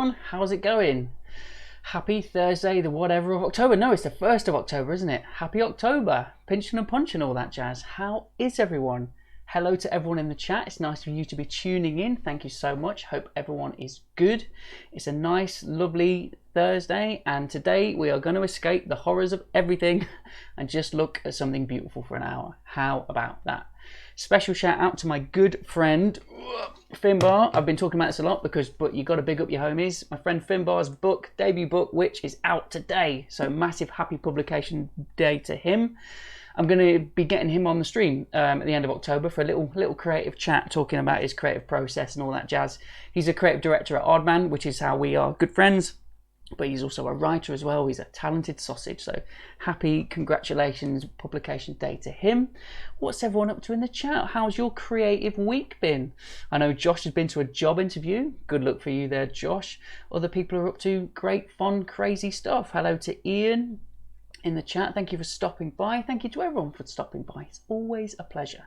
everyone, how's it going? Happy Thursday, the whatever of October. No, it's the 1st of October, isn't it? Happy October, pinching and punching, all that jazz. How is everyone? Hello to everyone in the chat. It's nice for you to be tuning in. Thank you so much. Hope everyone is good. It's a nice, lovely Thursday, and today we are going to escape the horrors of everything and just look at something beautiful for an hour. How about that? Special shout out to my good friend Finbar. I've been talking about this a lot but you got to big up your homies. My friend Finbar's book, debut book, which is out today. So massive happy publication day to him. I'm going to be getting him on the stream at the end of October for a little creative chat, talking about his creative process and all that jazz. He's a creative director at Oddman, which is how we are good friends. But he's also a writer as well. He's a talented sausage. So happy congratulations publication day to him. What's everyone up to in the chat? How's your creative week been? I know Josh has been to a job interview. Good luck for you there, Josh. Other people are up to great, fun, crazy stuff. Hello to Ian in the chat. Thank you for stopping by. Thank you to everyone for stopping by. It's always a pleasure.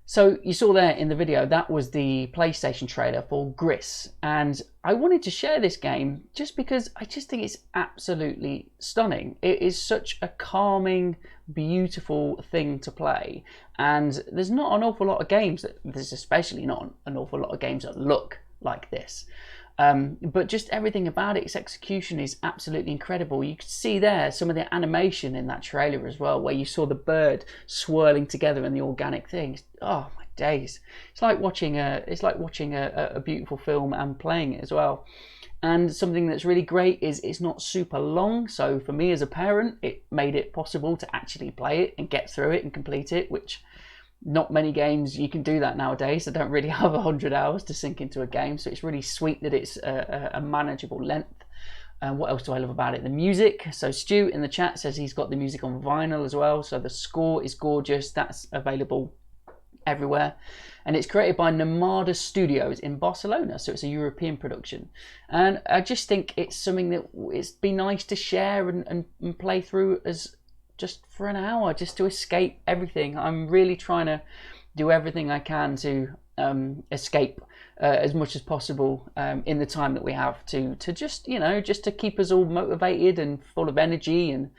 So you saw there in the video, that was the PlayStation trailer for GRIS, and I wanted to share this game just because I just think it's absolutely stunning. It is such a calming, beautiful thing to play, and there's not an awful lot of games there's especially not an awful lot of games that look like this. But just everything about it, its execution is absolutely incredible. You could see there some of the animation in that trailer as well, where you saw the bird swirling together and the organic things. Oh my days! It's like watching a beautiful film and playing it as well. And something that's really great is it's not super long. So for me as a parent, it made it possible to actually play it and get through it and complete it, which not many games you can do that nowadays. I don't really have 100 hours to sink into a game, so it's really sweet that it's a manageable length. What else do I love about it? The music. So Stu in the chat says he's got the music on vinyl as well, so the score is gorgeous. That's available everywhere, and it's created by Nomada Studios in Barcelona, so it's a European production. And I just think it's something that it's be nice to share and play through as just for an hour, just to escape everything. I'm really trying to do everything I can to escape as much as possible in the time that we have to just, you know, just to keep us all motivated and full of energy and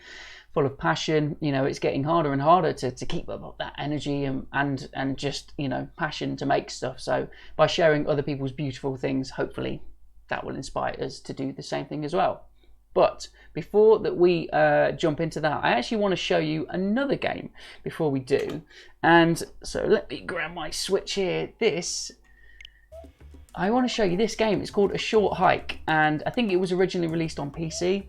full of passion. You know, it's getting harder and harder to keep up that energy and just, you know, passion to make stuff. So by sharing other people's beautiful things, hopefully that will inspire us to do the same thing as well. But before that we jump into that, I actually want to show you another game before we do. And so let me grab my Switch here. I want to show you this game. It's called A Short Hike, and I think it was originally released on PC,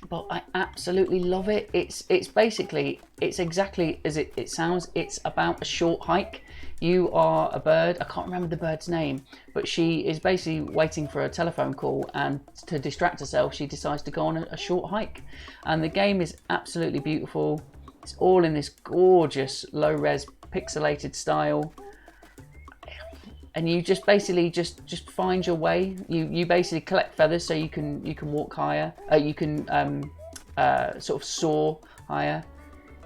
but I absolutely love it. It's exactly as it sounds. It's about a short hike. You are a bird. I can't remember the bird's name, but she is basically waiting for a telephone call, and to distract herself, she decides to go on a short hike. And the game is absolutely beautiful. It's all in this gorgeous low-res pixelated style. And you just basically just find your way. You basically collect feathers so you can walk higher. You can sort of soar higher.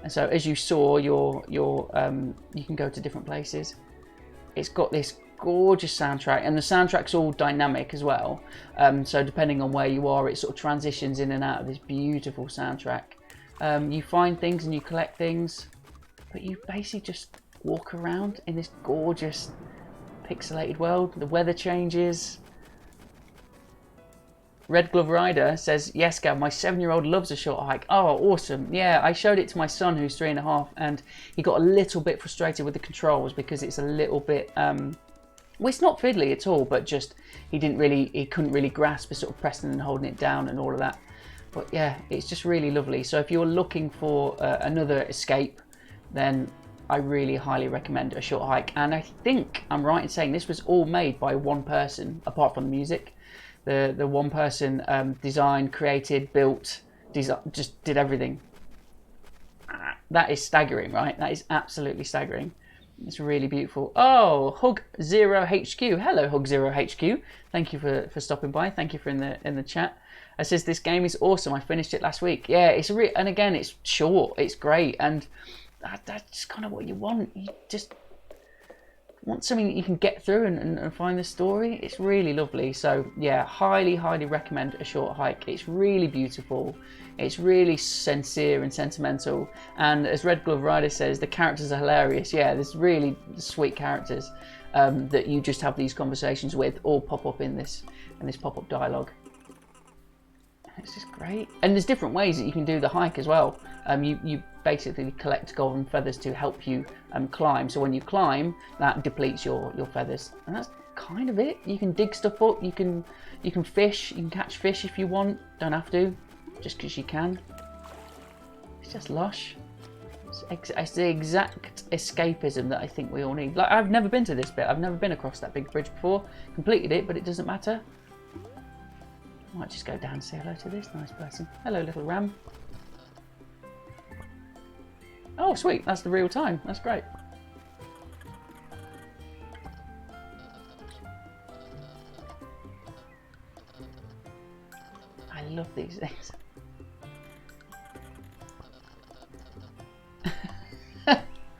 And so as you soar, you can go to different places. It's got this gorgeous soundtrack, and the soundtrack's all dynamic as well. So depending on where you are, it sort of transitions in and out of this beautiful soundtrack. You find things and you collect things, but you basically just walk around in this gorgeous pixelated world. The weather changes. Red Glove Rider says, yes, Gav, my 7-year-old loves a short hike. Oh, awesome. Yeah, I showed it to my son who's 3.5, and he got a little bit frustrated with the controls because it's a little bit, well, it's not fiddly at all, but just he couldn't really grasp the sort of pressing and holding it down and all of that. But yeah, it's just really lovely. So if you're looking for another escape, then I really highly recommend A Short Hike. And I think I'm right in saying this was all made by one person, apart from the music. The one person designed, created, built, just did everything. That is staggering, right? That is absolutely staggering. It's really beautiful. Oh, Hug Zero HQ. Hello, Hug Zero HQ. Thank you for stopping by. Thank you for in the chat. It says this game is awesome. I finished it last week. Yeah, and again, it's short. It's great, and that's kind of what you want. You just want something that you can get through and find the story, it's really lovely. So yeah, highly recommend a short hike. It's really beautiful, it's really sincere and sentimental, and as Red Glove Rider says, the characters are hilarious. Yeah, there's really sweet characters that you just have these conversations with, all pop up in this pop-up dialogue. It's just great. And there's different ways that you can do the hike as well. You basically collect golden feathers to help you climb. So when you climb, that depletes your feathers, and that's kind of it. You can dig stuff up. You can fish. You can catch fish if you want. Don't have to, just because you can. It's just lush. It's the exact escapism that I think we all need. Like, I've never been to this bit. I've never been across that big bridge before. Completed it, but it doesn't matter. I might just go down and say hello to this nice person. Hello, little ram. Oh, sweet. That's the real time. That's great. I love these things.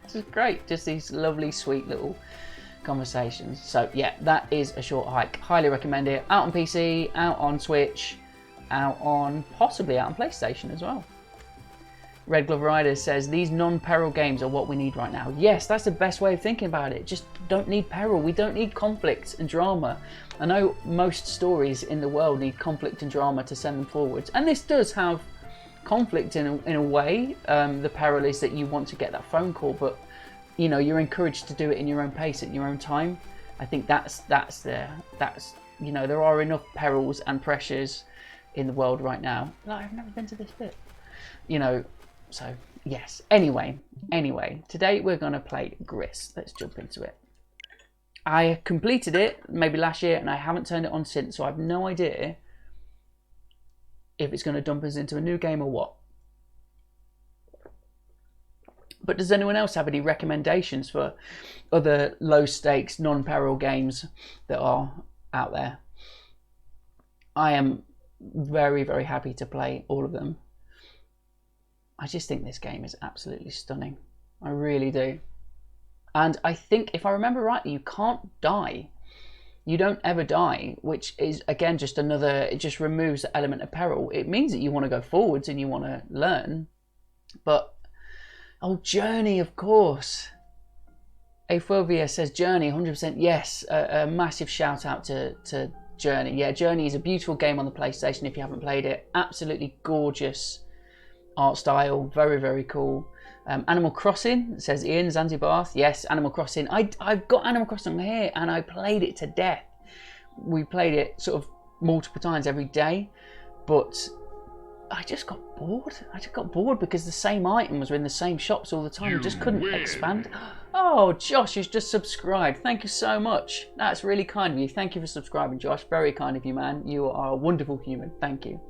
This is great. Just these lovely, sweet little conversations. So yeah, that is a short hike. Highly recommend it. Out on PC, out on Switch, possibly out on PlayStation as well. Red Glove Rider says these non-peril games are what we need right now. Yes, that's the best way of thinking about it. Just don't need peril. We don't need conflict and drama. I know most stories in the world need conflict and drama to send them forwards, and this does have conflict in a way. The peril is that you want to get that phone call, but you know, you're encouraged to do it in your own pace at your own time. I think that's you know, there are enough perils and pressures in the world right now. Like, I've never been to this bit, you know. So yes. Anyway, today we're gonna play GRIS. Let's jump into it. I completed it maybe last year, and I haven't turned it on since, so I have no idea if it's going to dump us into a new game or what. But does anyone else have any recommendations for other low stakes, non-peril games that are out there? I am very happy to play all of them. I just think this game is absolutely stunning. I really do. And I think, if I remember rightly, you can't die. You don't ever die, which is, again, just another, it just removes the element of peril. It means that you want to go forwards and you want to learn. But, oh, Journey, of course. Aphobia says Journey, 100% yes. A massive shout out to Journey. Yeah, Journey is a beautiful game on the PlayStation if you haven't played it. Absolutely gorgeous art style, very cool. Animal Crossing, says Ian Zanzibar. Yes, Animal Crossing. I've got Animal Crossing here, and I played it to death. We played it sort of multiple times every day, but I just got bored. Because the same items were in the same shops all the time. You just couldn't expand. Oh, Josh has just subscribed. Thank you so much. That's really kind of you. Thank you for subscribing, Josh. Very kind of you, man. You are a wonderful human. Thank you.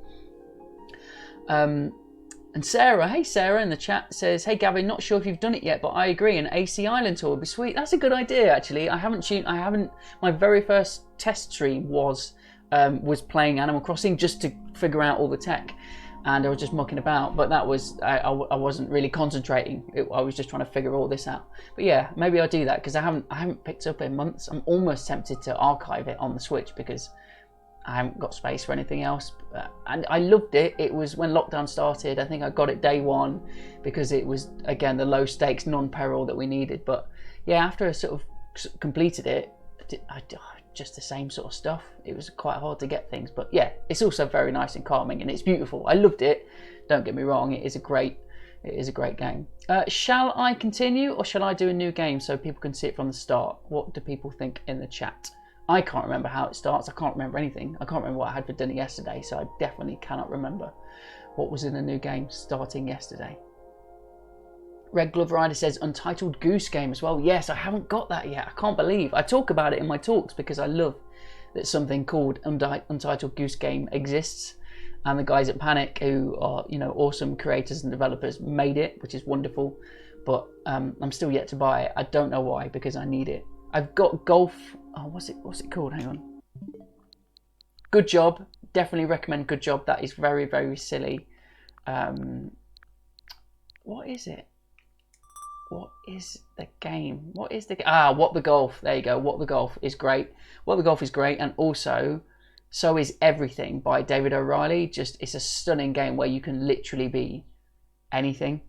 And Sarah, hey Sarah in the chat says, hey Gavin, not sure if you've done it yet, but I agree, an AC Island tour would be sweet. That's a good idea, actually. My very first test stream was playing Animal Crossing just to figure out all the tech, and I was just mucking about, but that was, I wasn't really concentrating. I was just trying to figure all this out. But yeah, maybe I'll do that, because I haven't picked up in months. I'm almost tempted to archive it on the Switch, because I haven't got space for anything else. And I loved it. It was when lockdown started. I think I got it day one because it was, again, the low stakes non-peril that we needed. But yeah, after I sort of completed it, just the same sort of stuff. It was quite hard to get things, but yeah, it's also very nice and calming, and it's beautiful. I loved it. Don't get me wrong. It is a great game. Shall I continue, or shall I do a new game so people can see it from the start? What do people think in the chat? I can't remember how it starts. I can't remember anything. I can't remember what I had for dinner yesterday, so I definitely cannot remember what was in the new game starting yesterday. Red Glove Rider says Untitled Goose game as well. Yes, I haven't got that yet. I can't believe. I talk about it in my talks because I love that something called Untitled Goose game exists, and the guys at Panic, who are, you know, awesome creators and developers, made it, which is wonderful. But I'm still yet to buy it. I don't know why, because I need it. I've got Golf. Oh, what's it called? Hang on. Good Job. Definitely recommend Good Job. That is very silly. What is it? What is the game? What is the What the Golf? There you go. What the Golf is great. What the Golf is great, and also So Is Everything by David O'Reilly. It's a stunning game where you can literally be anything.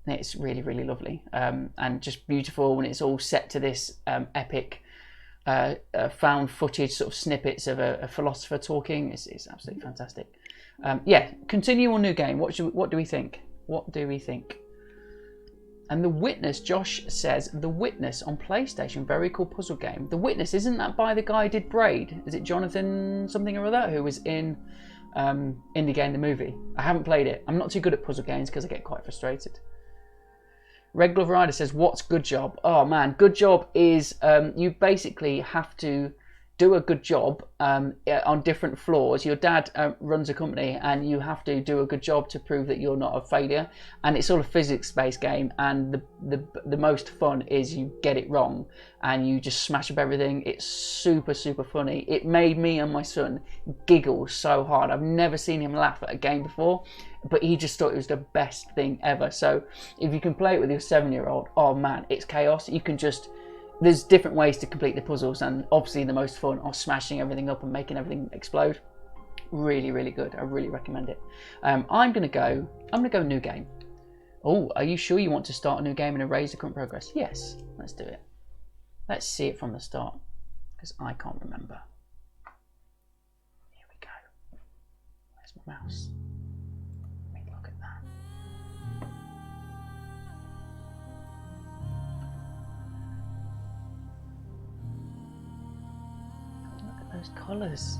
It's really, really lovely, and just beautiful. And it's all set to this epic found footage sort of snippets of a philosopher talking. It's absolutely fantastic. Yeah, continue on new game. What do we think? What do we think? And The Witness, Josh says, The Witness on PlayStation, very cool puzzle game. The Witness, isn't that by the guy who did Braid? Is it Jonathan something or other who was in Indie Game the movie? I haven't played it. I'm not too good at puzzle games because I get quite frustrated. Red Glove Rider says, what's Good Job? Oh man, Good Job is you basically have to do a good job on different floors. Your dad runs a company and you have to do a good job to prove that you're not a failure. And it's all a physics-based game, and the most fun is you get it wrong and you just smash up everything. It's super, super funny. It made me and my son giggle so hard. I've never seen him laugh at a game before, but he just thought it was the best thing ever. So if you can play it with your 7-year-old, oh man, it's chaos. You can just... There's different ways to complete the puzzles, and obviously the most fun are smashing everything up and making everything explode. Really, really good. I really recommend it. I'm gonna go new game. Oh, are you sure you want to start a new game and erase the current progress? Yes, let's do it. Let's see it from the start, because I can't remember. Here we go. Where's my mouse? Let me look at that. Those colours.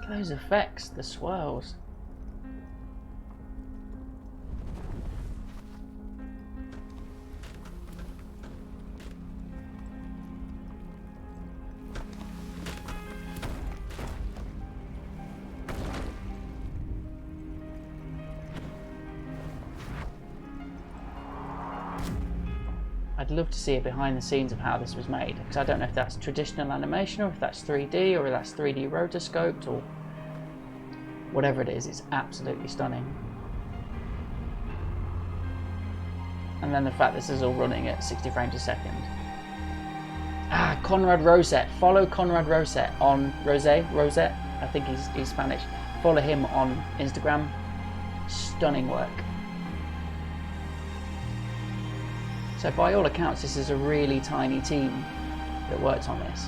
Those effects, the swirls. I'd love to see a behind the scenes of how this was made, because I don't know if that's traditional animation or if that's 3D or if that's 3D rotoscoped or whatever it is. It's absolutely stunning. And then the fact this is all running at 60 frames a second. Conrad Rosette. Follow Conrad Rosette on Rosette. I think he's Spanish. Follow him on Instagram. Stunning work. So by all accounts, this is a really tiny team that worked on this.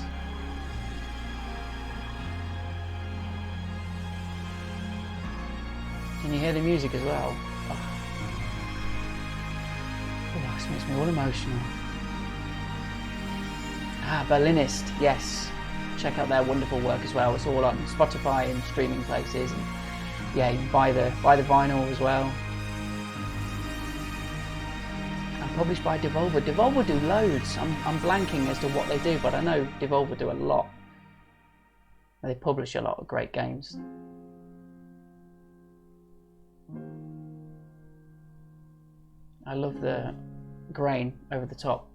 Can you hear the music as well? Oh, this makes me all emotional. Berlinist, yes. Check out their wonderful work as well. It's all on Spotify and streaming places. And yeah, you can buy the vinyl as well. And published by Devolver. Devolver do loads. I'm blanking as to what they do, but I know Devolver do a lot. They publish a lot of great games. I love the grain over the top,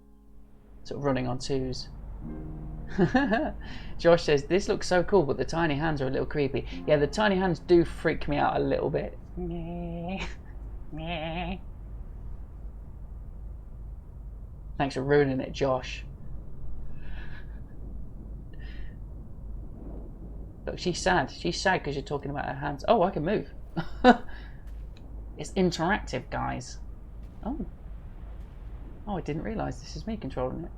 sort of running on twos. Josh says, this looks so cool, but the tiny hands are a little creepy. Yeah, the tiny hands do freak me out a little bit. Thanks for ruining it, Josh. Look, she's sad. She's sad because you're talking about her hands. Oh, I can move. It's interactive, guys. Oh. Oh, I didn't realise this is me controlling it.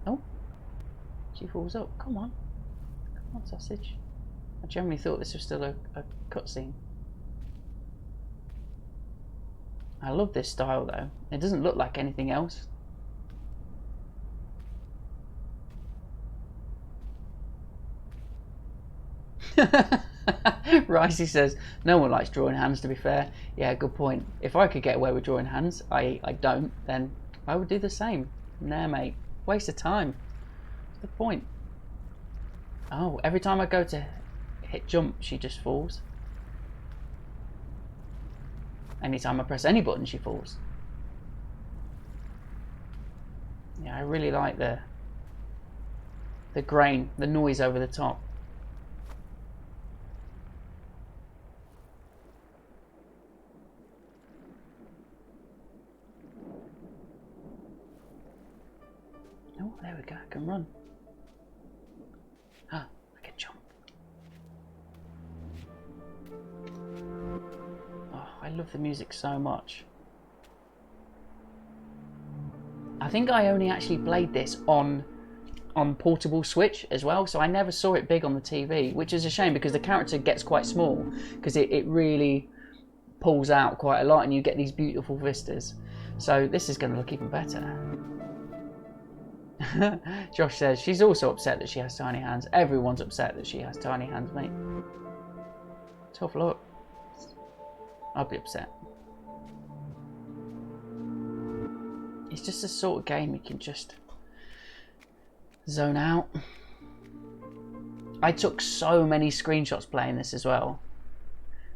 Oh. She falls up. Come on. Come on, sausage. I generally thought this was still a cutscene. I love this style, though. It doesn't look like anything else. Ricey says, no one likes drawing hands, to be fair. Yeah, good point. If I could get away with drawing hands, I don't, then I would do the same. Nah, mate. Waste of time. What's the point? Oh, every time I go to hit jump, she just falls. Anytime I press any button, she falls. Yeah, I really like the grain, the noise over the top. Oh, there we go, I can run. Ah, I can jump. Oh, I love the music so much. I think I only actually played this on portable Switch as well, so I never saw it big on the TV, which is a shame because the character gets quite small because it really pulls out quite a lot and you get these beautiful vistas. So this is going to look even better. Josh says she's also upset that she has tiny hands. Everyone's upset that she has tiny hands, mate. Tough luck. I'd be upset. It's just a sort of game you can just zone out. I took so many screenshots playing this as well.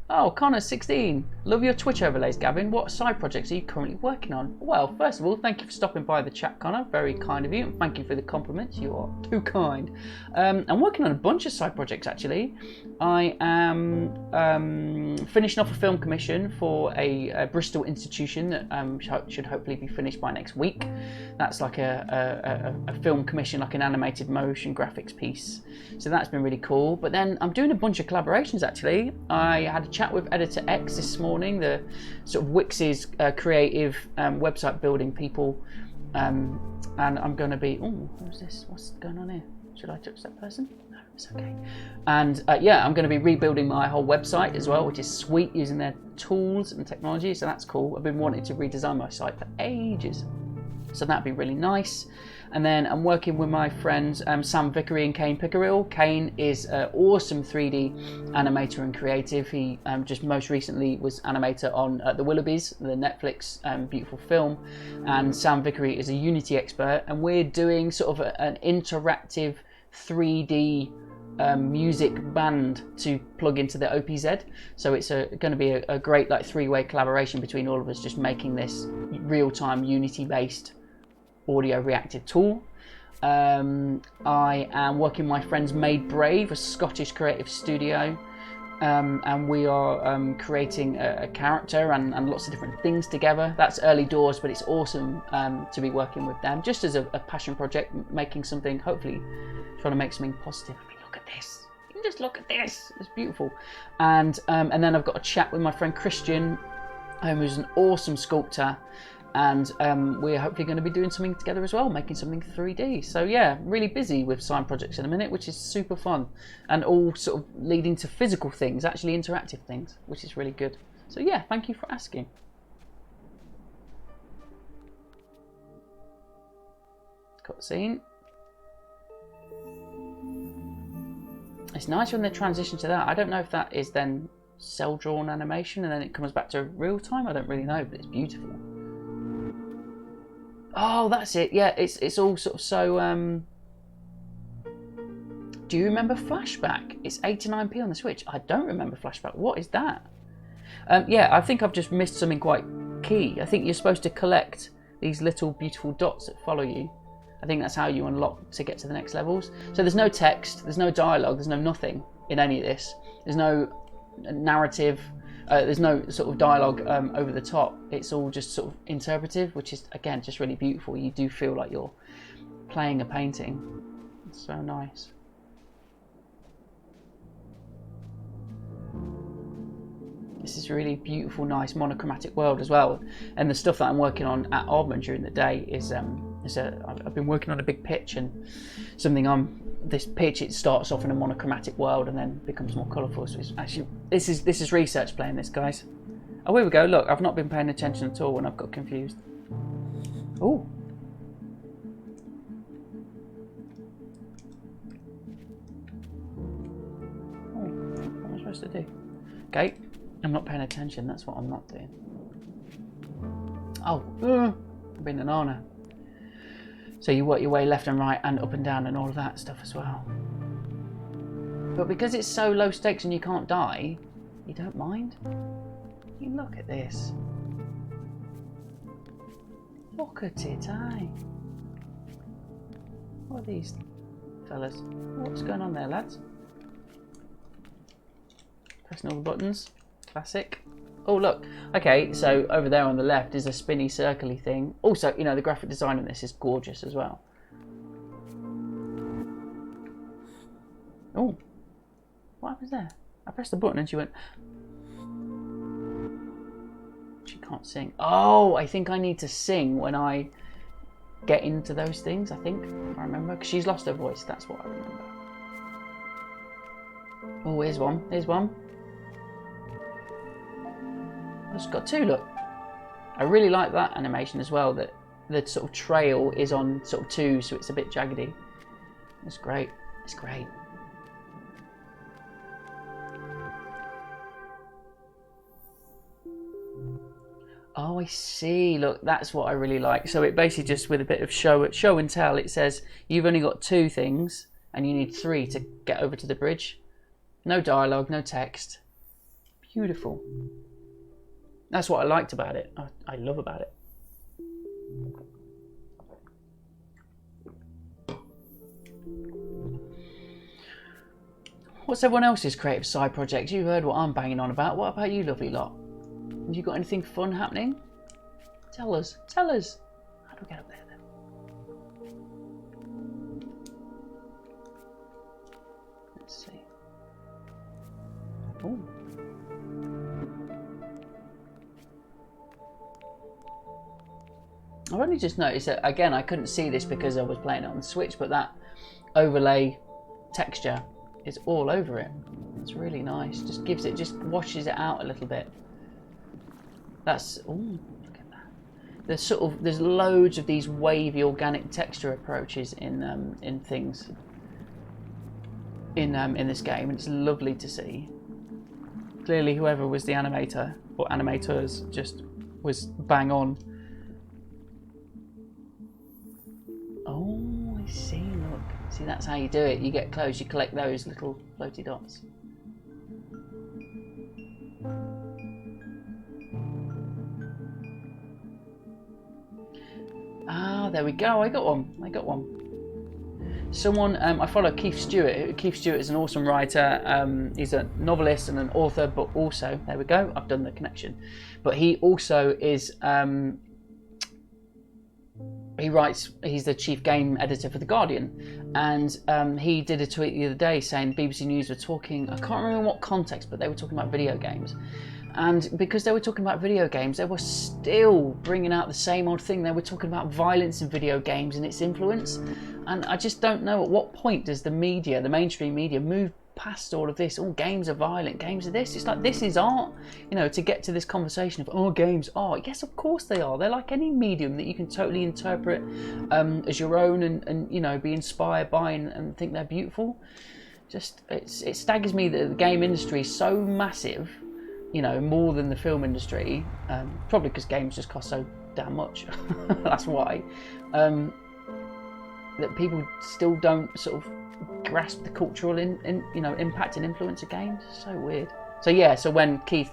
Oh, Connor16, love your Twitch overlays, Gavin. What side projects are you currently working on? Well, first of all, thank you for stopping by the chat, Connor. Very kind of you, and thank you for the compliments. You are too kind. I'm working on a bunch of side projects, actually. I am finishing off a film commission for a Bristol institution that should hopefully be finished by next week. That's like a film commission, like an animated motion graphics piece. So that's been really cool. But then I'm doing a bunch of collaborations, actually. I had a chat with Editor X this morning, the sort of Wix's creative website building people, and I'm going to be, oh, who's this? What's going on here? Should I touch that person? No, it's okay. And yeah, I'm going to be rebuilding my whole website as well, which is sweet, using their tools and technology, so that's cool. I've been wanting to redesign my site for ages, so that'd be really nice. And then I'm working with my friends Sam Vickery and Kane Pickerill. Kane is an awesome 3D animator and creative. He just most recently was animator on The Willoughbys, the Netflix beautiful film. And Sam Vickery is a Unity expert. And we're doing sort of an interactive 3D music band to plug into the OPZ. So it's going to be a great like three-way collaboration between all of us, just making this real-time Unity-based audio reactive tool. I am working with my friends Made Brave, a Scottish creative studio, and we are creating a character and lots of different things together. That's early doors, but it's awesome to be working with them, just as a passion project, making something, hopefully trying to make something positive. I mean, look at this. You can just look at this. It's beautiful. And then I've got a chat with my friend Christian, who's an awesome sculptor. And we're hopefully going to be doing something together as well, making something 3D. So yeah, really busy with side projects in a minute, which is super fun. And all sort of leading to physical things, actually interactive things, which is really good. So yeah, thank you for asking. Cutscene. It's nice when they transition to that. I don't know if that is then cell-drawn animation and then it comes back to real time. I don't really know, but it's beautiful. Oh, that's it. Yeah, it's all sort of so. Do you remember Flashback? It's 89p on the Switch. I don't remember Flashback. What is that? Yeah, I think I've just missed something quite key. I think you're supposed to collect these little beautiful dots that follow you. I think that's how you unlock to get to the next levels. So there's no text, there's no dialogue, there's no nothing in any of this. There's no narrative. There's no sort of dialogue over the top. It's all just sort of interpretive, which is, again, just really beautiful. You do feel like you're playing a painting. It's so nice. This is really beautiful, nice monochromatic world as well. And the stuff that I'm working on at Aardman during the day is I've been working on a big pitch, and this pitch, it starts off in a monochromatic world and then becomes more colourful. So it's actually, this is research playing this, guys. Oh, here we go. Look, I've not been paying attention at all when I've got confused. Oh. What am I supposed to do? Okay, I'm not paying attention. That's what I'm not doing. Oh, I've been an honor. So you work your way left and right and up and down and all of that stuff as well. But because it's so low stakes and you can't die, you don't mind. You look at this. Look at it, eh? What are these fellas? What's going on there, lads? Pressing all the buttons. Classic. Oh, look. Okay, so over there on the left is a spinny, circly thing. Also, you know, the graphic design on this is gorgeous as well. Oh. What happens there? I pressed the button and she went... She can't sing. Oh, I think I need to sing when I get into those things, I think. If I remember. Because she's lost her voice. That's what I remember. Oh, here's one. Here's one. It's got two, look. I really like that animation as well, that the sort of trail is on sort of two, so it's a bit jaggedy. It's great. It's great. Oh, I see. Look, that's what I really like. So it basically just with a bit of show and tell, it says you've only got two things and you need three to get over to the bridge. No dialogue, no text. Beautiful. That's what I liked about it. I love about it. What's everyone else's creative side projects? You heard what I'm banging on about. What about you, lovely lot? Have you got anything fun happening? Tell us. Tell us. How do we get up there then? Let's see. Oh. I've only just noticed that, again, I couldn't see this because I was playing it on the Switch, but that overlay texture is all over it. It's really nice. Just gives it, just washes it out a little bit. That's, oh, look at that. There's loads of these wavy organic texture approaches in things in this game, and it's lovely to see. Clearly, whoever was the animator or animators just was bang on. Oh, I see. Look, see, that's how you do it. You get close, you collect those little floaty dots. Ah, there we go. I got one. Someone, I follow Keith Stewart. Keith Stewart is an awesome writer. He's a novelist and an author, but also, there we go, I've done the connection. But he also is, he writes, he's the chief game editor for The Guardian. And he did a tweet the other day saying BBC News were talking, I can't remember what context, but they were talking about video games. And because they were talking about video games, they were still bringing out the same old thing. They were talking about violence in video games and its influence. And I just don't know, at what point does the media, the mainstream media, move past all of this? Oh, games are violent, games are this. It's like, this is art. You know, to get to this conversation of, oh, games are. Yes, of course they are. They're like any medium that you can totally interpret as your own and you know, be inspired by and think they're beautiful. Just, it staggers me that the game industry is so massive, you know, more than the film industry, probably because games just cost so damn much. That's why. That people still don't sort of grasp the cultural you know, impact and influence of games. So weird. So yeah, so when Keith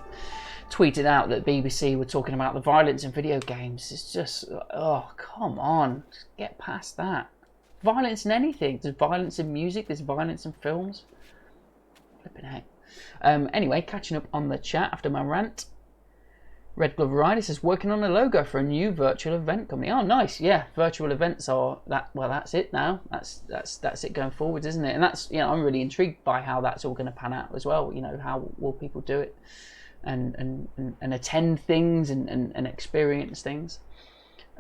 tweeted out that BBC were talking about the violence in video games, it's just, oh, come on, just get past that. Violence in anything. There's violence in music, there's violence in films. Flipping heck. Anyway, catching up on the chat after my rant. Red Glove Rider says, working on a logo for a new virtual event company. Oh, nice. Yeah, virtual events are that. Well, that's it now. That's it going forwards, isn't it? And that's, you know, I'm really intrigued by how that's all going to pan out as well. You know, how will people do it and attend things and experience things.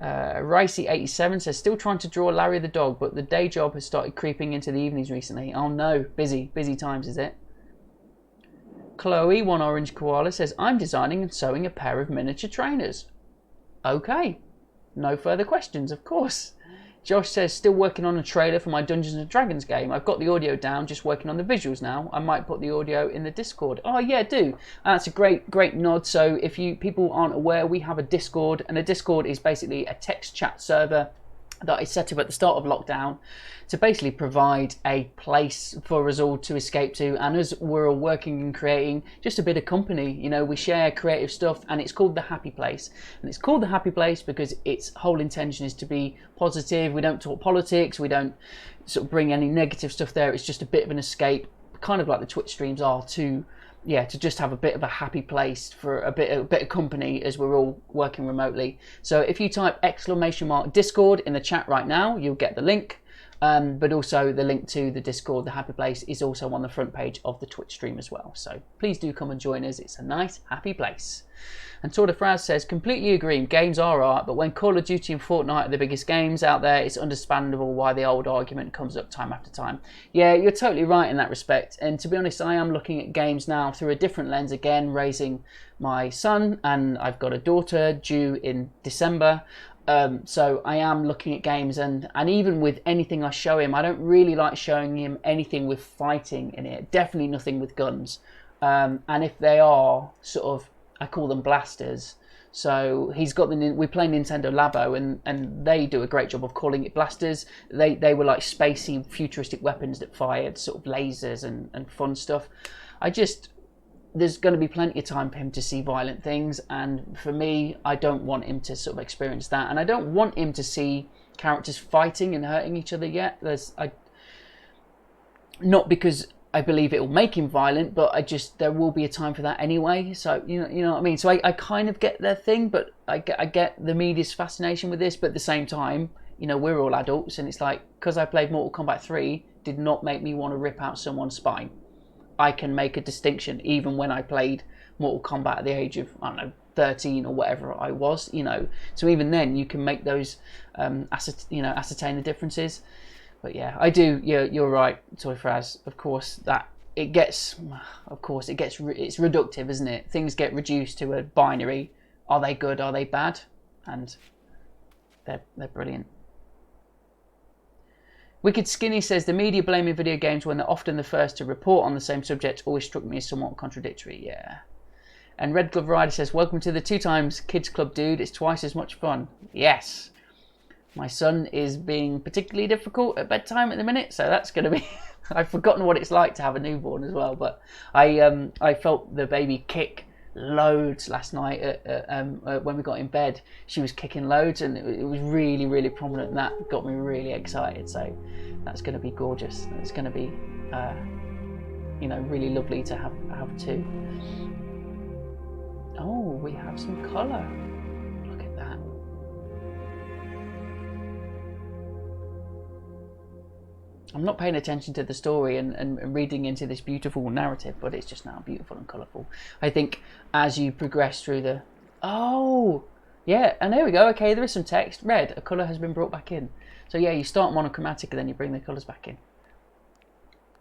Ricey87 says, still trying to draw Larry the dog, but the day job has started creeping into the evenings recently. Oh no, busy times, is it? Chloe, One Orange Koala, says, I'm designing and sewing a pair of miniature trainers. Okay. No further questions, of course. Josh says, still working on a trailer for my Dungeons and Dragons game. I've got the audio down, just working on the visuals now. I might put the audio in the Discord. Oh yeah, do. That's a great nod. So if people aren't aware, we have a Discord, and a Discord is basically a text chat server that I set up at the start of lockdown to basically provide a place for us all to escape to, and as we're all working and creating, just a bit of company. You know, we share creative stuff, and it's called the Happy Place. And it's called the Happy Place because its whole intention is to be positive. We don't talk politics, we don't sort of bring any negative stuff there. It's just a bit of an escape, kind of like the Twitch streams are, to just have a bit of a happy place for a bit of company as we're all working remotely. So if you type !Discord in the chat right now, you'll get the link. But also the link to the Discord, the Happy Place, is also on the front page of the Twitch stream as well. So please do come and join us. It's a nice, happy place. And Tour de Fraz says, completely agree, games are art, but when Call of Duty and Fortnite are the biggest games out there, it's understandable why the old argument comes up time after time. Yeah, you're totally right in that respect. And to be honest, I am looking at games now through a different lens again, raising my son, and I've got a daughter due in December. So I am looking at games, and even with anything I show him, I don't really like showing him anything with fighting in it. Definitely nothing with guns. And if they are sort of, I call them blasters. So he's got we play Nintendo Labo, and they do a great job of calling it blasters. They were like spacey, futuristic weapons that fired sort of lasers and fun stuff. There's going to be plenty of time for him to see violent things, and for me, I don't want him to sort of experience that, and I don't want him to see characters fighting and hurting each other yet. Not because I believe it will make him violent, but there will be a time for that anyway. So you know what I mean. So I kind of get their thing, but I get the media's fascination with this. But at the same time, you know, we're all adults, and it's like, because I played Mortal Kombat 3 did not make me want to rip out someone's spine. I can make a distinction even when I played Mortal Kombat at the age of, I don't know, 13 or whatever I was, you know. So even then you can make those, ascertain the differences. But yeah, I do, you're right, Toy Fraz. Of course, it's reductive, isn't it? Things get reduced to a binary. Are they good? Are they bad? And they're brilliant. Wicked Skinny says, the media blaming video games when they're often the first to report on the same subject always struck me as somewhat contradictory. Yeah. And Red Glove Rider says, welcome to the 2 times Kids Club, dude. It's twice as much fun. Yes. My son is being particularly difficult at bedtime at the minute, so that's going to be... I've forgotten what it's like to have a newborn as well, but I felt the baby kick loads last night when we got in bed. She was kicking loads, and it was really, really prominent, and that got me really excited. So that's going to be gorgeous. It's going to be really lovely to have 2. Oh, we have some colour. Look at that. I'm not paying attention to the story and reading into this beautiful narrative, but it's just now beautiful and colourful. I think as you progress through the... Oh! Yeah, and there we go. Okay, there is some text. Red, a colour has been brought back in. So yeah, you start monochromatic and then you bring the colours back in.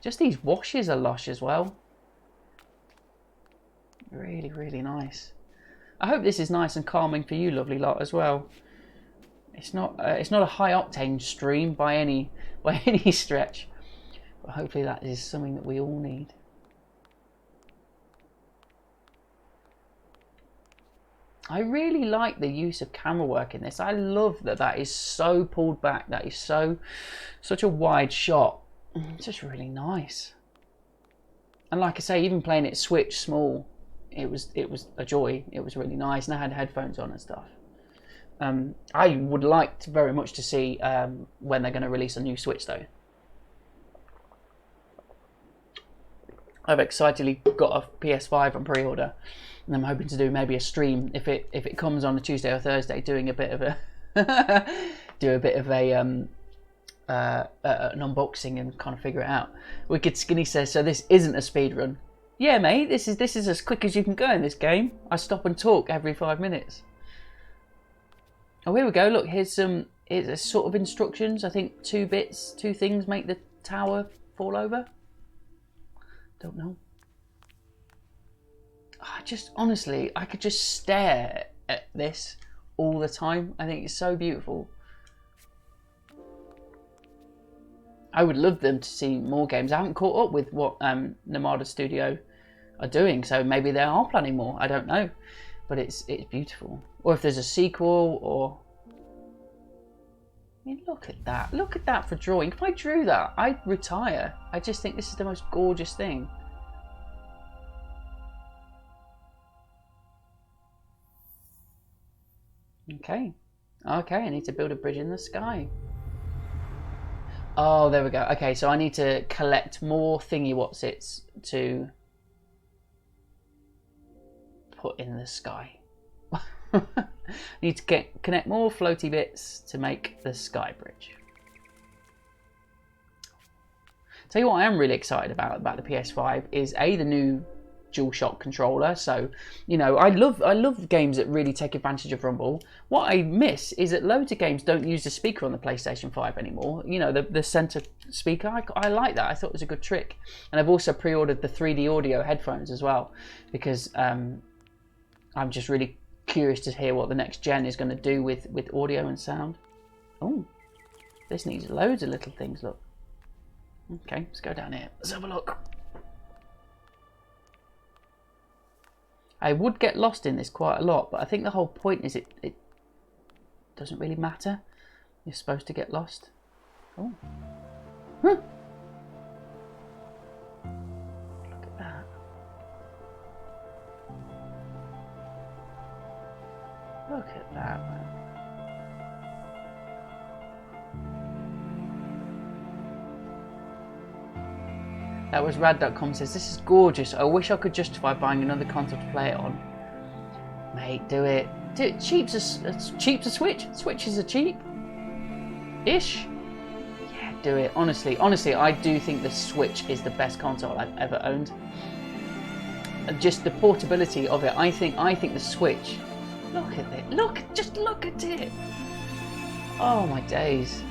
Just these washes are lush as well. Really, really nice. I hope this is nice and calming for you, lovely lot, as well. It's not a high octane stream by any stretch, but hopefully that is something that we all need. I really like the use of camera work in this. I love that is so pulled back. That is such a wide shot. It's just really nice. And like I say, even playing it Switch small, it was a joy. It was really nice, and I had headphones on and stuff. I would like very much to see when they're going to release a new Switch, though. I've excitedly got a PS5 on pre-order, and I'm hoping to do maybe a stream if it comes on a Tuesday or Thursday, doing a bit of a an unboxing and kind of figure it out. Wicked Skinny says, so this isn't a speed run. Yeah, mate, this is as quick as you can go in this game. I stop and talk every 5 minutes. Oh, here we go. Look, here's a sort of instructions. I think 2 things make the tower fall over. Don't know. Honestly, I could just stare at this all the time. I think it's so beautiful. I would love them to see more games. I haven't caught up with what Nomada Studio are doing, so maybe they are planning more. I don't know, but it's beautiful. Or if there's a sequel, or I mean, look at that. Look at that for drawing. If I drew that, I'd retire. I just think this is the most gorgeous thing. Okay. Okay, I need to build a bridge in the sky. Oh, there we go. Okay, so I need to collect more thingy-whatsits to put in the sky. Need to connect more floaty bits to make the sky bridge. Tell you what I am really excited about the PS5 is the new DualShock controller. So, you know, I love games that really take advantage of Rumble. What I miss is that loads of games don't use the speaker on the PlayStation 5 anymore. You know, the center speaker. I like that. I thought it was a good trick. And I've also pre-ordered the 3D audio headphones as well, because I'm just really curious to hear what the next gen is going to do with audio and sound. Oh, this needs loads of little things. Look. Okay, let's go down here. Let's have a look. I would get lost in this quite a lot, but I think the whole point is it doesn't really matter. You're supposed to get lost. Oh. Huh. Look at that. Look at that, man. That was rad.com says, this is gorgeous. I wish I could justify buying another console to play it on. Mate, do it. Do it. Cheap's a Switch. Switches are cheap. Ish. Yeah, do it. Honestly, I do think the Switch is the best console I've ever owned. And just the portability of it. I think the Switch. Look at it. Just look at it. Oh my days.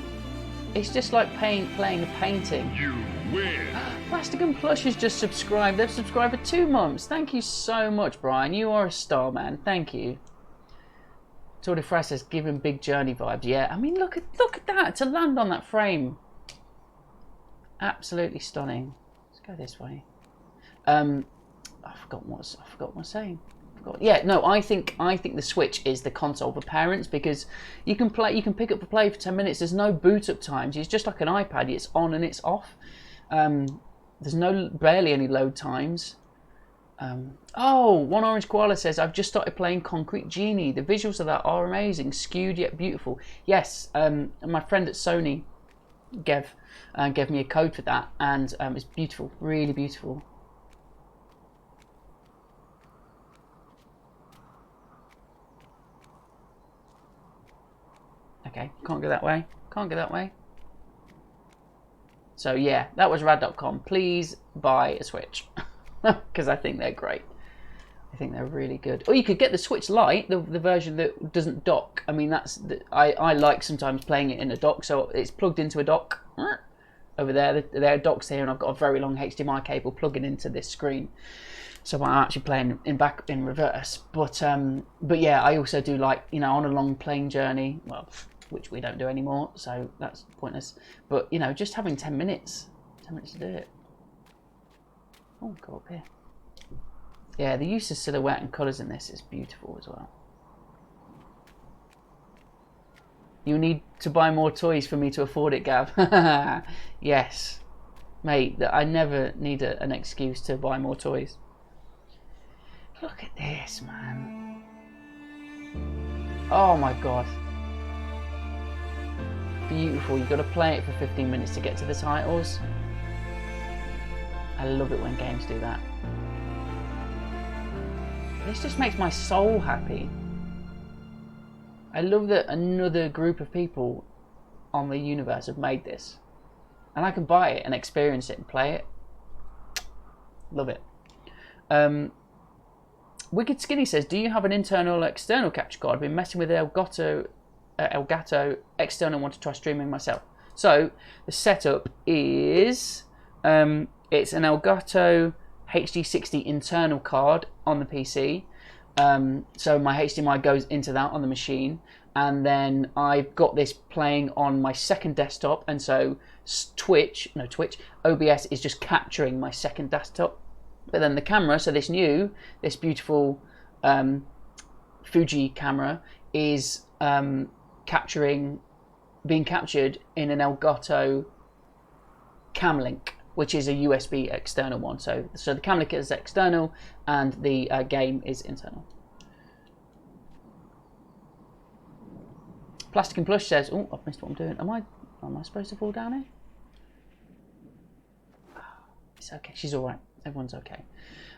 It's just like playing a painting. You win. Plastic and Plush has just subscribed. They've subscribed for 2 months. Thank you so much, Brian. You are a star, man. Thank you. Tour de France says, give him big journey vibes. Yeah, I mean, look at that. To land on that frame. Absolutely stunning. Let's go this way. I forgot what I was saying. Yeah, no, I think the Switch is the console for parents, because you can pick up the play for 10 minutes. There's no boot up times. It's just like an iPad. It's on and it's off. There's barely any load times. Oh, One Orange Koala says, I've just started playing Concrete Genie. The visuals of that are amazing, skewed yet beautiful. Yes, my friend at Sony gave me a code for that, and it's beautiful, really beautiful. Okay, can't go that way. Can't go that way. So yeah, that was rad.com. Please buy a Switch, because I think they're great. I think they're really good. Or you could get the Switch Lite, the version that doesn't dock. I mean, I like sometimes playing it in a dock, so it's plugged into a dock over there. There are docks here, and I've got a very long HDMI cable plugging into this screen. So I'm actually playing in reverse. But yeah, I also do like, you know, on a long plane journey. Well, which we don't do anymore, so that's pointless. But, you know, just having 10 minutes to do it. Oh, go up here. Yeah, the use of silhouette and colours in this is beautiful as well. You need to buy more toys for me to afford it, Gav. Yes. Mate, I never need an excuse to buy more toys. Look at this, man. Oh my god. Beautiful. You've got to play it for 15 minutes to get to the titles. I love it when games do that. This just makes my soul happy. I love that another group of people on the universe have made this, and I can buy it and experience it and play it. Love it. Wicked Skinny says, do you have an internal or external capture card? I've been messing with Elgato external, want to try streaming myself. So the setup is it's an Elgato HD60 internal card on the PC. So my HDMI goes into that on the machine, and then I've got this playing on my second desktop, and so OBS is just capturing my second desktop. But then the camera, so this beautiful Fuji camera is capturing being captured in an Elgato cam link, which is a USB external one. So the cam link is external and the game is internal. Plastic and Plush says, oh, I've missed what I'm doing. Am I supposed to fall down here? It's okay, she's all right. Everyone's okay.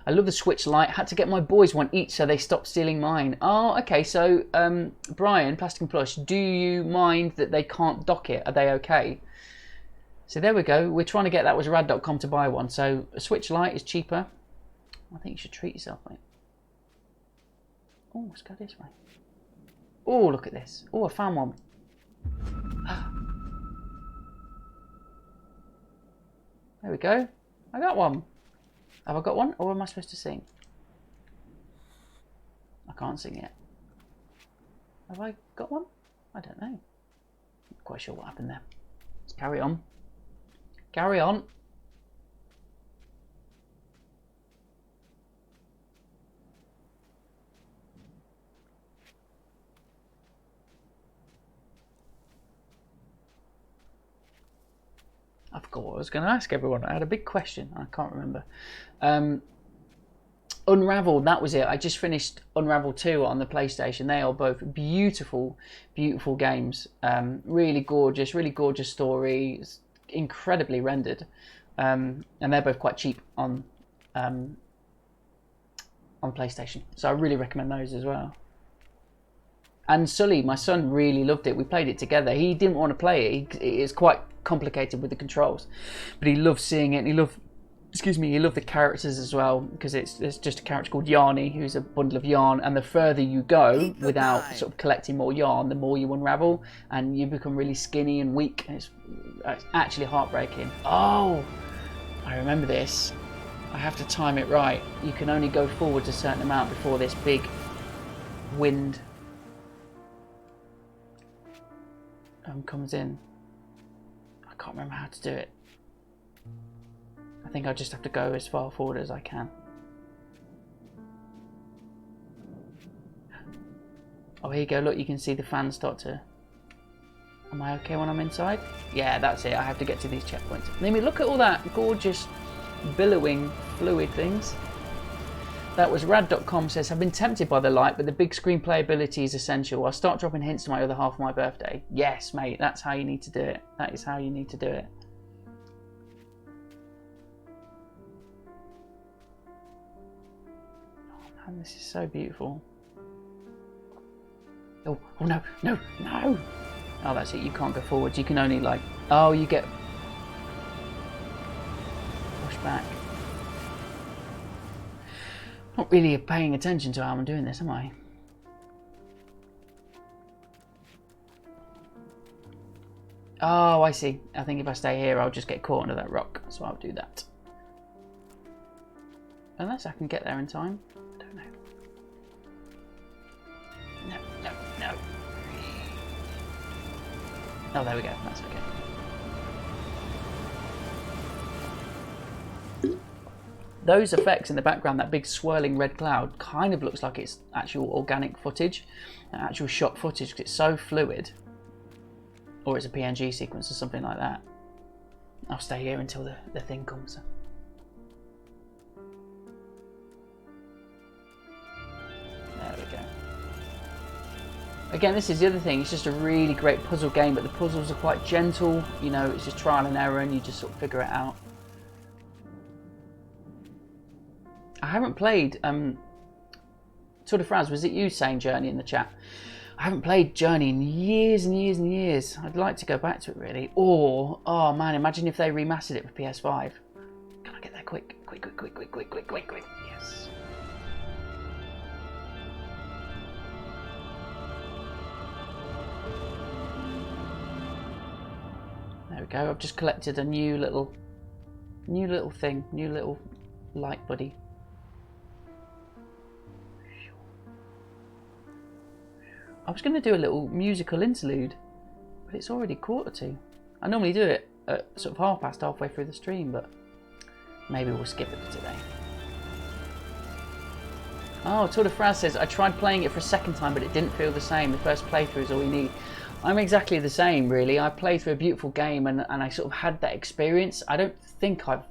I love the Switch Lite. Had to get my boys one each so they stopped stealing mine. Oh, okay. So, Brian, Plastic and Plush, do you mind that they can't dock it? Are they okay? So there we go. We're trying to get that was rad.com to buy one. So a Switch Lite is cheaper. I think you should treat yourself, mate. Oh, let's go this way. Oh, look at this. Oh, I found one. There we go. I got one. Have I got one, or am I supposed to sing? I can't sing yet. Have I got one? I don't know. Not quite sure what happened there. Let's carry on. Carry on. I forgot what I was going to ask everyone. I had a big question. I can't remember. Unravel, that was it. I just finished Unravel 2 on the PlayStation. They are both beautiful, beautiful games. Really gorgeous story. It's incredibly rendered. And they're both quite cheap on PlayStation. So I really recommend those as well. And Sully, my son, really loved it. We played it together. He didn't want to play it. It's quite complicated with the controls, but he loved seeing it. And he loved the characters as well, because it's just a character called Yarny, who's a bundle of yarn. And the further you go without sort of collecting more yarn, the more you unravel, and you become really skinny and weak. And it's actually heartbreaking. Oh, I remember this. I have to time it right. You can only go forwards a certain amount before this big wind comes in. I can't remember how to do it. I think I just have to go as far forward as I can. Oh, here you go. Look, you can see the fans start to... Am I okay when I'm inside? Yeah, that's it. I have to get to these checkpoints. Let me look at all that gorgeous billowing fluid things. That was rad.com says, I've been tempted by the light, but the big screen playability is essential. I'll start dropping hints to my other half for my birthday. Yes, mate, that's how you need to do it. That is how you need to do it. Oh man, this is so beautiful. Oh no, no, no! Oh, that's it, you can't go forwards. You can only like, oh, you get pushed back. Not really paying attention to how I'm doing this, am I? Oh, I see. I think if I stay here, I'll just get caught under that rock. So I'll do that. Unless I can get there in time. I don't know. No, no, no. Oh, there we go. That's okay. Those effects in the background, that big swirling red cloud, kind of looks like it's actual organic footage, actual shot footage, because it's so fluid. Or it's a PNG sequence or something like that. I'll stay here until the thing comes. There we go. Again, this is the other thing, it's just a really great puzzle game, but the puzzles are quite gentle, you know, it's just trial and error and you just sort of figure it out. I haven't played Tour de France. Was it you saying Journey in the chat? I haven't played Journey in years and years and years. I'd like to go back to it really. Or, oh man, imagine if they remastered it for PS5. Can I get there quick? Quick, quick, quick, quick, quick, quick, quick, quick. Yes. There we go. I've just collected a new little thing, new little light buddy. I was going to do a little musical interlude, but it's already 1:45. I normally do it at sort of halfway through the stream, but maybe we'll skip it for today. Oh, Tour de France says, I tried playing it for a second time, but it didn't feel the same. The first playthrough is all we need. I'm exactly the same, really. I played through a beautiful game and I sort of had that experience. I don't think I've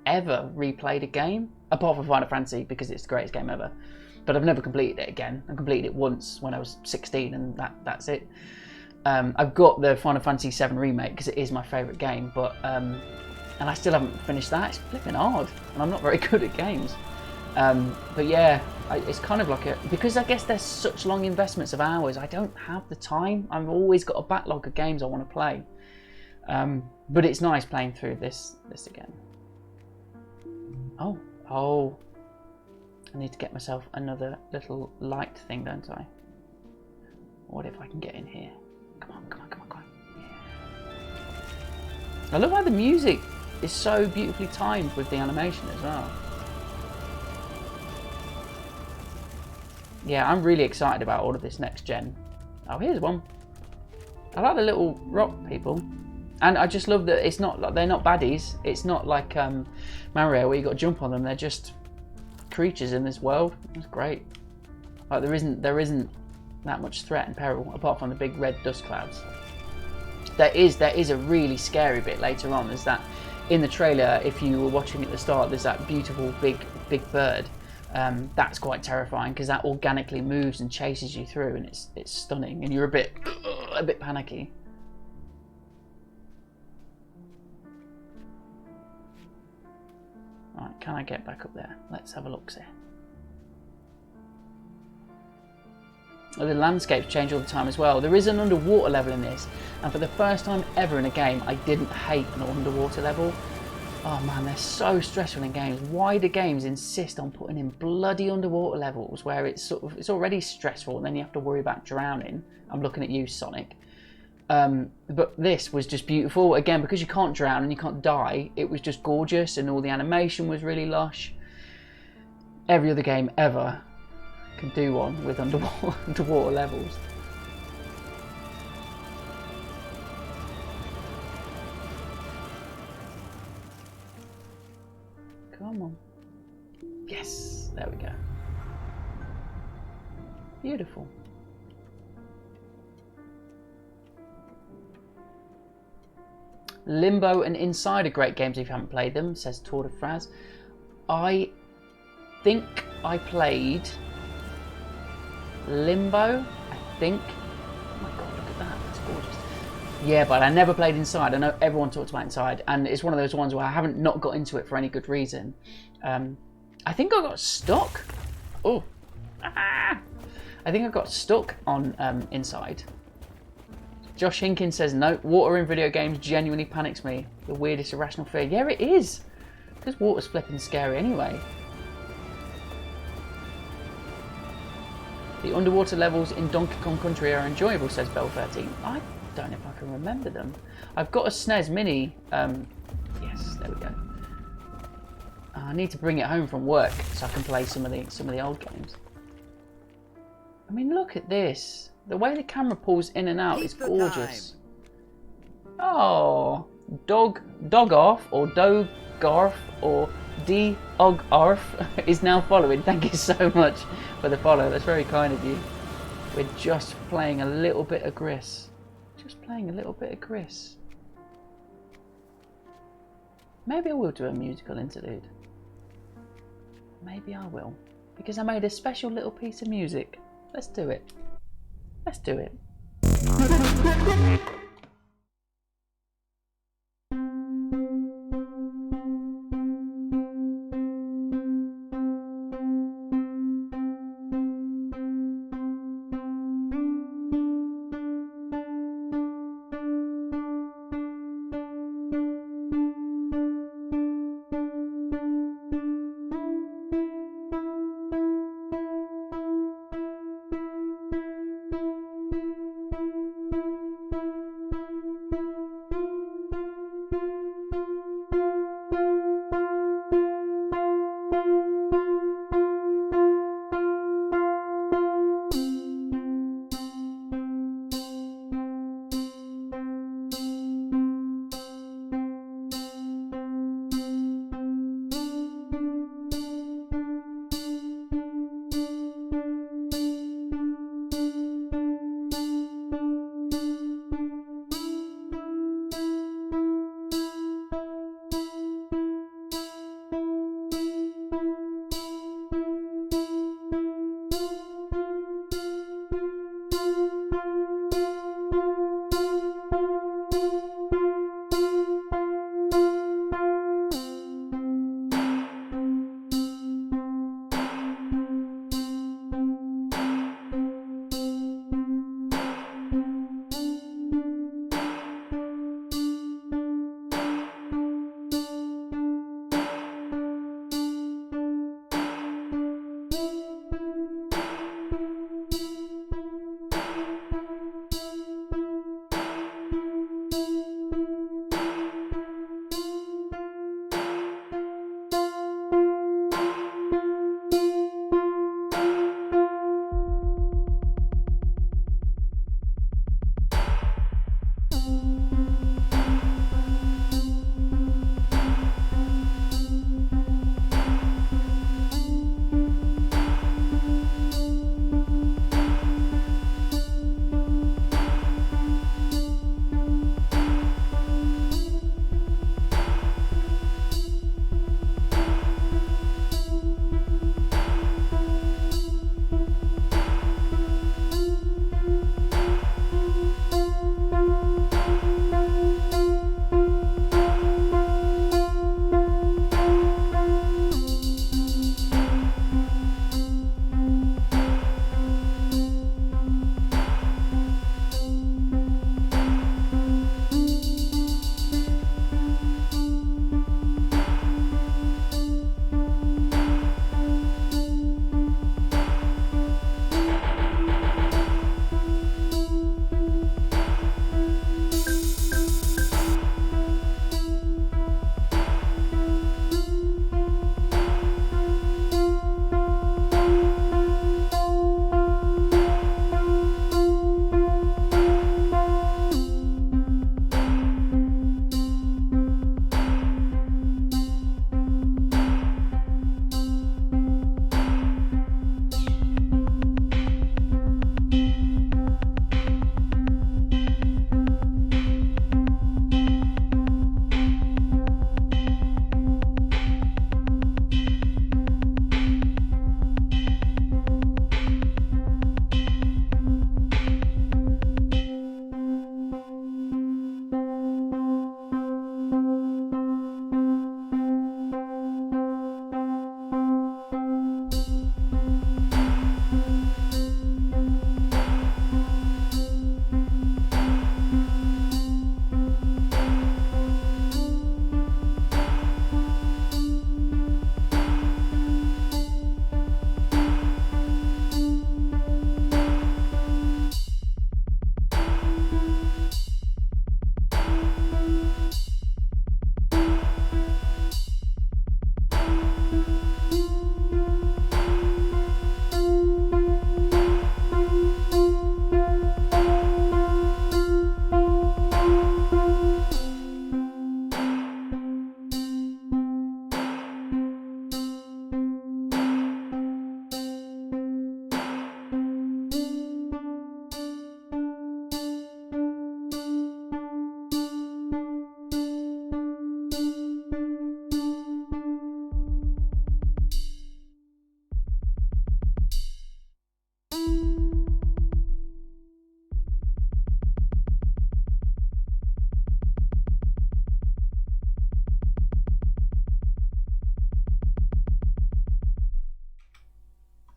ever replayed a game, apart from Final Fantasy, because it's the greatest game ever. But I've never completed it again. I completed it once when I was 16 and that's it. I've got the Final Fantasy VII Remake because it is my favourite game, but and I still haven't finished that. It's flipping hard, and I'm not very good at games. But yeah, it's kind of like because I guess there's such long investments of hours, I don't have the time. I've always got a backlog of games I want to play. But it's nice playing through this again. Oh, I need to get myself another little light thing, don't I? What if I can get in here? Come on. Yeah. I love how the music is so beautifully timed with the animation as well. Yeah, I'm really excited about all of this next gen. Oh, here's one. I like the little rock people. And I just love that it's not like they're not baddies. It's not like Mario where you got to jump on them. They're just creatures in this world. It's great. Like there isn't that much threat and peril apart from the big red dust clouds. There is a really scary bit later on. There's that in the trailer. If you were watching at the start, there's that beautiful big bird. That's quite terrifying because that organically moves and chases you through, and it's stunning, and you're a bit panicky. Right, can I get back up there? Let's have a look, see. The landscapes change all the time as well. There is an underwater level in this, and for the first time ever in a game, I didn't hate an underwater level. Oh man, they're so stressful in games. Why do games insist on putting in bloody underwater levels where it's already stressful and then you have to worry about drowning? I'm looking at you, Sonic. But this was just beautiful. Again, because you can't drown and you can't die, it was just gorgeous and all the animation was really lush. Every other game ever can do one with underwater levels. Come on. Yes, there we go. Beautiful. Limbo and Inside are great games if you haven't played them, says Tour de Fraz. I think I played Limbo, I think. Oh my god, look at that, that's gorgeous. Yeah, but I never played Inside. I know everyone talks about Inside, and it's one of those ones where I haven't not got into it for any good reason. I think I got stuck. Oh, I think I got stuck on Inside. Josh Hinkins says, no, water in video games genuinely panics me. The weirdest irrational fear. Yeah, it is. Because water's flipping scary anyway. The underwater levels in Donkey Kong Country are enjoyable, says Bell13. I don't know if I can remember them. I've got a SNES Mini. Yes, there we go. I need to bring it home from work so I can play some of the old games. I mean, look at this. The way the camera pulls in and out is gorgeous. Oh, dog off or Dogarf or Dogarf is now following. Thank you so much for the follow. That's very kind of you. We're just playing a little bit of GRIS. Just playing a little bit of GRIS. Maybe I will do a musical interlude. Maybe I will. Because I made a special little piece of music. Let's do it. Let's do it.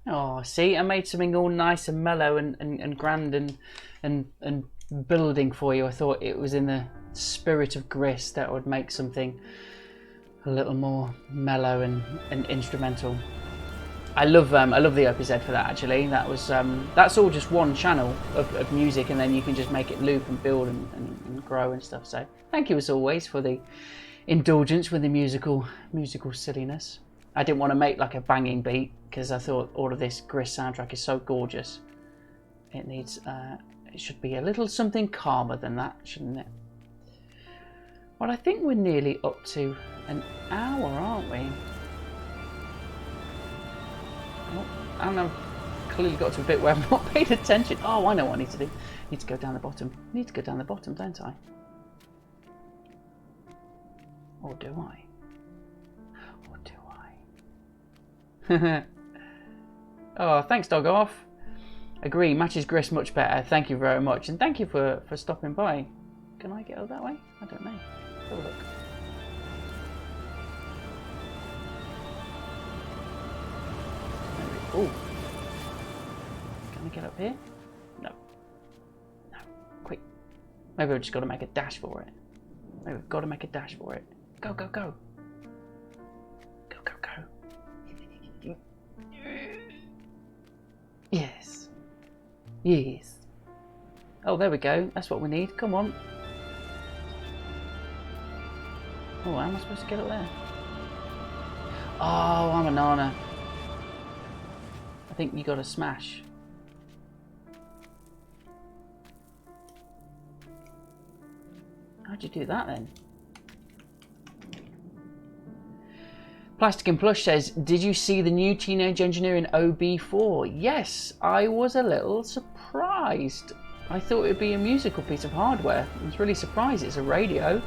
Oh, see, I made something all nice and mellow and grand and building for you. I thought it was in the spirit of GRIS that would make something a little more mellow and instrumental. I love the OPZ for that. Actually, that was that's all just one channel of music, and then you can just make it loop and build and grow and stuff. So thank you as always for the indulgence with the musical silliness. I didn't want to make like a banging beat because I thought all of this GRIS soundtrack is so gorgeous. It needs it should be a little something calmer than that, shouldn't it? Well, I think we're nearly up to an hour, aren't we? Oh, and I've clearly got to a bit where I've not paid attention. Oh, I know what I need to do. I need to go down the bottom. I need to go down the bottom, don't I? Or do I? Or do I? Oh, thanks, Dog Off. Agree, matches GRIS much better. Thank you very much. And thank you for stopping by. Can I get out that way? I don't know. Have a look. Oh. Can I get up here? No. No. Quick. Maybe I've just got to make a dash for it. Maybe I've got to make a dash for it. Go, go, go. Go, go, go. Yes. Yes. Oh, there we go. That's what we need. Come on. Oh, how am I supposed to get up there? Oh, I'm a nana. I think you got to smash. How'd you do that then? Plastic and Plush says, did you see the new Teenage Engineer in OB4? Yes, I was a little surprised. I thought it would be a musical piece of hardware. I was really surprised it's a radio.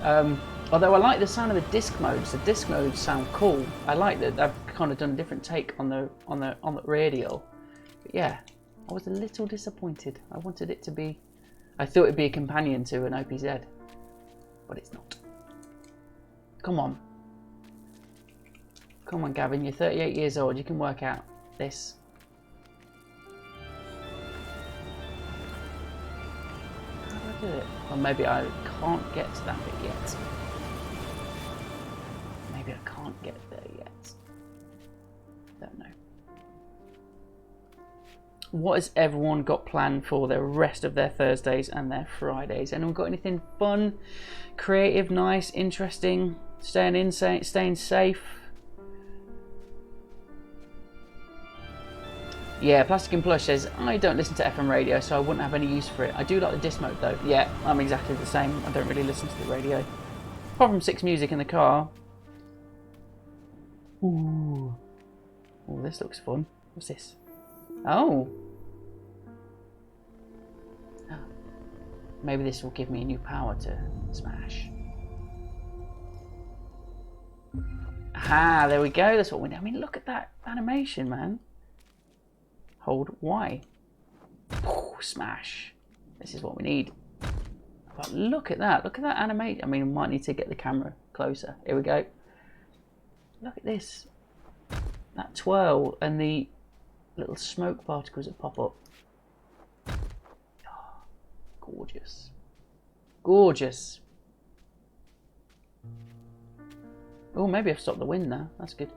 Although I like the sound of the disc modes. The disc modes sound cool. I like that they've kind of done a different take on the radio. But yeah, I was a little disappointed. I wanted it to be. I thought it'd be a companion to an OPZ, but it's not. Come on. Come on, Gavin, you're 38 years old. You can work out this. How do I do it? Or maybe I can't get to that bit yet. Maybe I can't get there yet. Don't know. What has everyone got planned for the rest of their Thursdays and their Fridays? Anyone got anything fun, creative, nice, interesting? Staying safe? Yeah, Plastic and Plush says, I don't listen to FM radio, so I wouldn't have any use for it. I do like the disc mode though. Yeah, I'm exactly the same. I don't really listen to the radio. Apart from 6 Music in the car. Ooh. Oh, this looks fun. What's this? Oh. Maybe this will give me a new power to smash. Aha, there we go. That's what we need. I mean, look at that animation, man. Hold Y. Ooh, smash. This is what we need. But look at that. Look at that animation. I mean, we might need to get the camera closer. Here we go. Look at this. That twirl and the little smoke particles that pop up. Oh, gorgeous. Gorgeous. Oh, maybe I've stopped the wind now. That's good.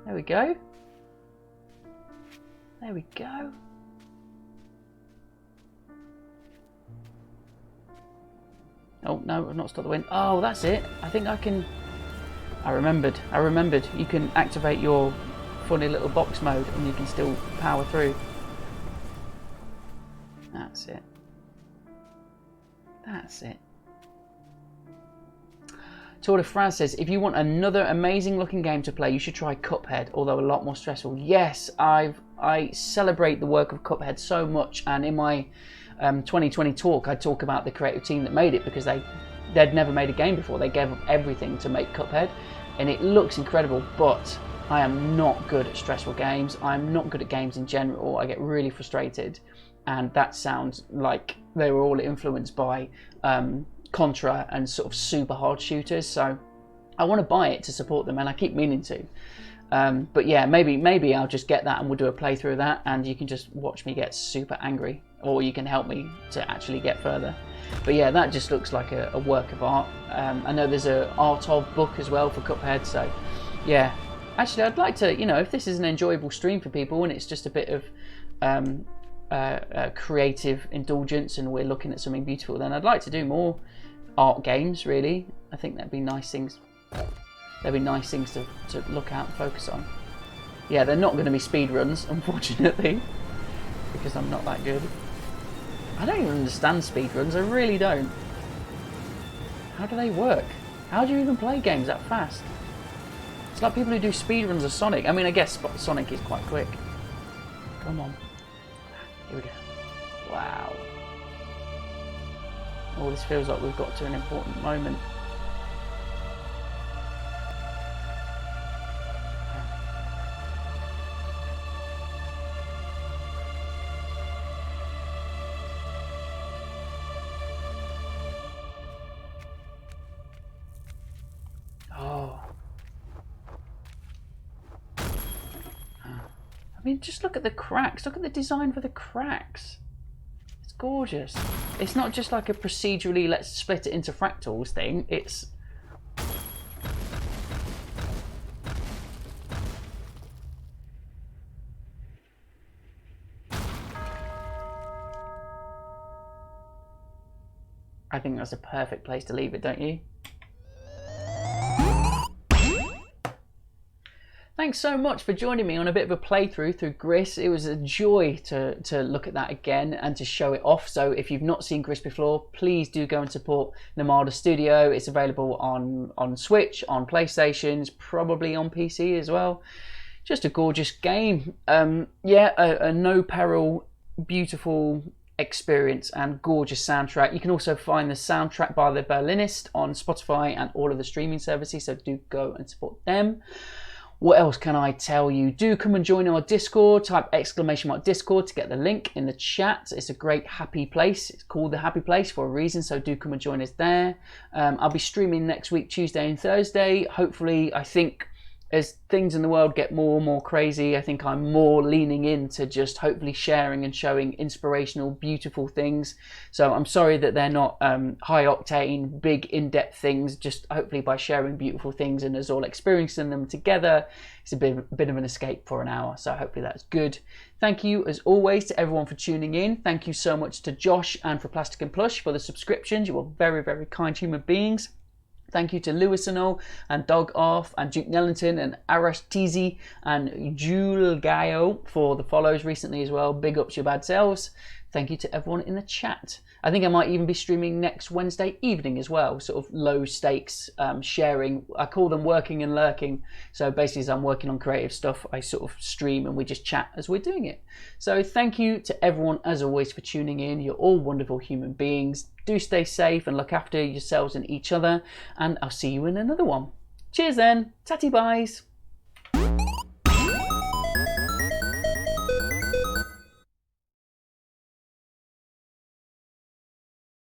There we go. There we go. Oh, no, I've not stopped the wind. Oh, that's it. I think I can... I remembered. You can activate your funny little box mode and you can still power through. That's it. That's it. Tour de France says, if you want another amazing looking game to play, you should try Cuphead, although a lot more stressful. Yes, I celebrate the work of Cuphead so much, and in my 2020 talk, I talk about the creative team that made it, because they'd never made a game before. They gave up everything to make Cuphead, and it looks incredible, but I am not good at stressful games. I'm not good at games in general. I get really frustrated, and that sounds like they were all influenced by Contra and sort of super hard shooters, so I want to buy it to support them, and I keep meaning to. But yeah, maybe I'll just get that and we'll do a playthrough of that, and you can just watch me get super angry, or you can help me to actually get further. But yeah, that just looks like a work of art. I know there's a art of book as well for Cuphead, so yeah. Actually, I'd like to, if this is an enjoyable stream for people and it's just a bit of creative indulgence and we're looking at something beautiful, then I'd like to do more art games, really. I think that'd be nice things. There'd be nice things to look at and focus on. Yeah, they're not going to be speed runs, unfortunately, because I'm not that good. I don't even understand speed runs. I really don't. How do they work? How do you even play games that fast? It's like people who do speed runs of Sonic. I mean, I guess Sonic is quite quick. Come on. Here we go. Wow. Oh, this feels like we've got to an important moment. Oh. I mean, just look at the cracks. Look at the design for the cracks. It's gorgeous. It's not just like a procedurally let's split it into fractals thing. It's... I think that's a perfect place to leave it, don't you? thanks so much for joining me on a bit of a playthrough through GRIS. It was a joy to look at that again and to show it off. So if you've not seen GRIS before, please do go and support Nomada Studio. It's available on Switch, on PlayStations, probably on PC as well. Just a gorgeous game. Yeah, a no peril, beautiful experience and gorgeous soundtrack. You can also find the soundtrack by the Berlinist on Spotify and all of the streaming services, so do go and support them. What else can I tell you? Do come and join our Discord. Type !Discord to get the link in the chat. It's a great happy place. It's called the Happy Place for a reason, so do come and join us there. I'll be streaming next week, Tuesday and Thursday. Hopefully, I think as things in the world get more and more crazy, I think I'm more leaning into just hopefully sharing and showing inspirational, beautiful things. So I'm sorry that they're not high octane, big in-depth things, just hopefully by sharing beautiful things and us all experiencing them together, it's a bit of an escape for an hour. So hopefully that's good. Thank you as always to everyone for tuning in. Thank you so much to Josh and for Plastic and Plush for the subscriptions. You are very, very kind human beings. Thank you to Lewis and all, and Dog Off, and Duke Nellington, and Arash Tizi, and Jule Gaio for the follows recently as well. Big ups your bad selves. Thank you to everyone in the chat. I think I might even be streaming next Wednesday evening as well, sort of low stakes sharing. I call them working and lurking. So basically as I'm working on creative stuff, I sort of stream and we just chat as we're doing it. So thank you to everyone as always for tuning in. You're all wonderful human beings. Do stay safe and look after yourselves and each other. And I'll see you in another one. Cheers then. Tatty byes.